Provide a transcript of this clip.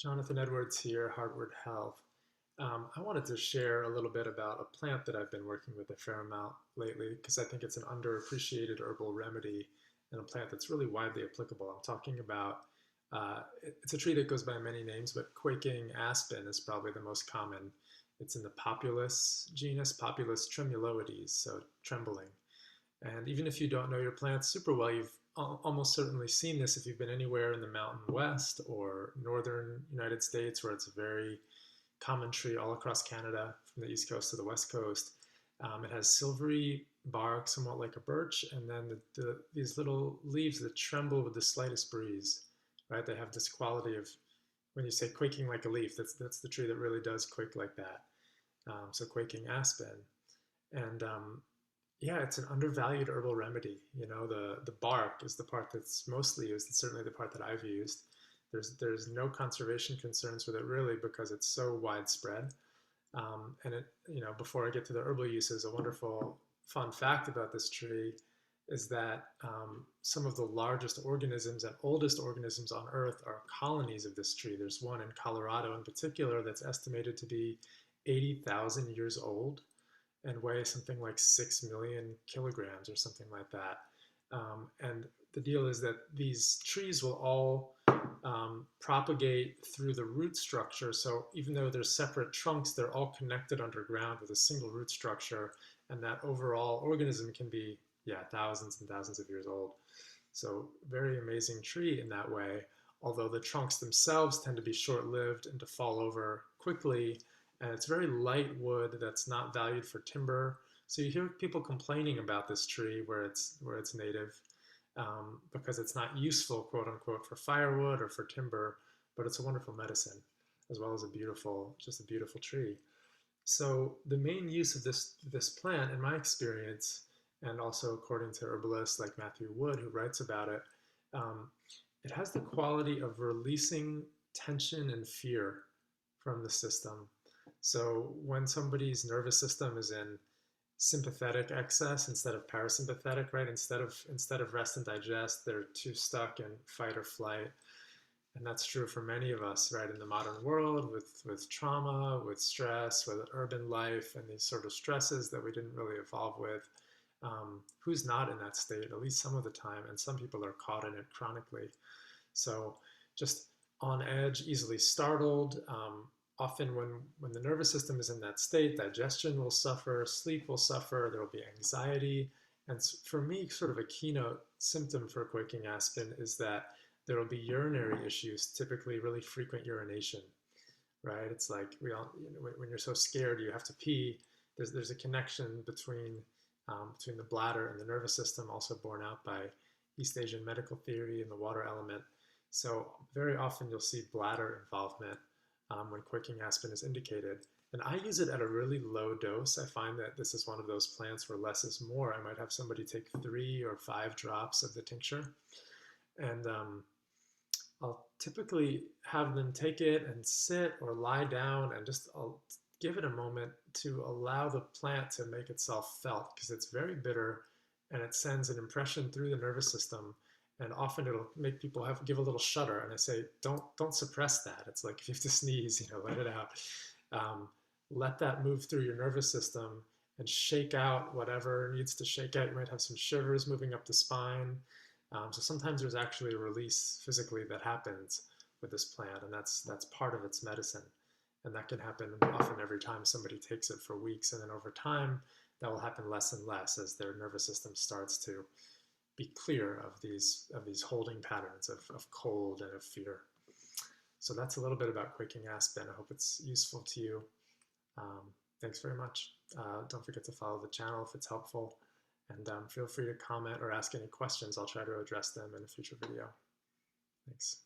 Jonathan Edwards here, Hardward Health. I wanted to share a little bit about a plant that I've been working with a fair amount lately because I think it's an underappreciated herbal remedy and a plant that's really widely applicable. I'm talking about, it's a tree that goes by many names, but Quaking aspen is probably the most common. It's in the Populus genus, Populus tremuloides, so trembling. And even if you don't know your plants super well, you've almost certainly seen this if you've been anywhere in the Mountain West or northern United States, where it's a very common tree all across Canada, from the East Coast to the West Coast. It has silvery bark, somewhat like a birch, and then these little leaves that tremble with the slightest breeze, right? They have this quality of, when you say quaking like a leaf, that's the tree that really does quake like that. So quaking aspen. And yeah, it's an undervalued herbal remedy. You know, the bark is the part that's mostly used. It's certainly the part that I've used. There's no conservation concerns with it really because it's so widespread. And it, you know, before I get to the herbal uses, a wonderful fun fact about this tree is that some of the largest organisms and oldest organisms on Earth are colonies of this tree. There's one in Colorado in particular that's estimated to be 80,000 years old and weigh something like 6 million kilograms or something like that. And the deal is that these trees will all propagate through the root structure. So even though they're separate trunks, they're all connected underground with a single root structure. And that overall organism can be, yeah, thousands and thousands of years old. So very amazing tree in that way, although the trunks themselves tend to be short-lived and to fall over quickly. And it's very light wood that's not valued for timber. So you hear people complaining about this tree where it's native because it's not useful, quote unquote, for firewood or for timber, but it's a wonderful medicine as well as just a beautiful tree. So the main use of this plant, in my experience, and also according to herbalists like Matthew Wood, who writes about it, it has the quality of releasing tension and fear from the system. So when somebody's nervous system is in sympathetic excess instead of parasympathetic, right? Instead of rest and digest, they're too stuck in fight or flight. And that's true for many of us, right? In the modern world, with trauma, with stress, with urban life, and these sort of stresses that we didn't really evolve with. Who's not in that state, at least some of the time? And some people are caught in it chronically. So just on edge, easily startled. Often when the nervous system is in that state, digestion will suffer, sleep will suffer, there will be anxiety. And for me, sort of a keynote symptom for quaking aspen is that there will be urinary issues, typically really frequent urination, right? It's like when you're so scared you have to pee, there's a connection between the bladder and the nervous system, also borne out by East Asian medical theory and the water element. So very often you'll see bladder involvement when quaking aspen is indicated. And I use it at a really low dose. I find that this is one of those plants where less is more. I might have somebody take 3 or 5 drops of the tincture. And I'll typically have them take it and sit or lie down and I'll give it a moment to allow the plant to make itself felt, because it's very bitter and it sends an impression through the nervous system. And often it'll make people give a little shudder. And I say, don't suppress that. It's like if you have to sneeze, let it out. Let that move through your nervous system and shake out whatever needs to shake out. You might have some shivers moving up the spine. So sometimes there's actually a release physically that happens with this plant, and that's part of its medicine. And that can happen often every time somebody takes it for weeks. And then over time, that will happen less and less as their nervous system starts to be clear of these holding patterns of cold and of fear. So that's a little bit about quaking aspen. I hope it's useful to you. Thanks very much. Don't forget to follow the channel if it's helpful. And feel free to comment or ask any questions. I'll try to address them in a future video. Thanks.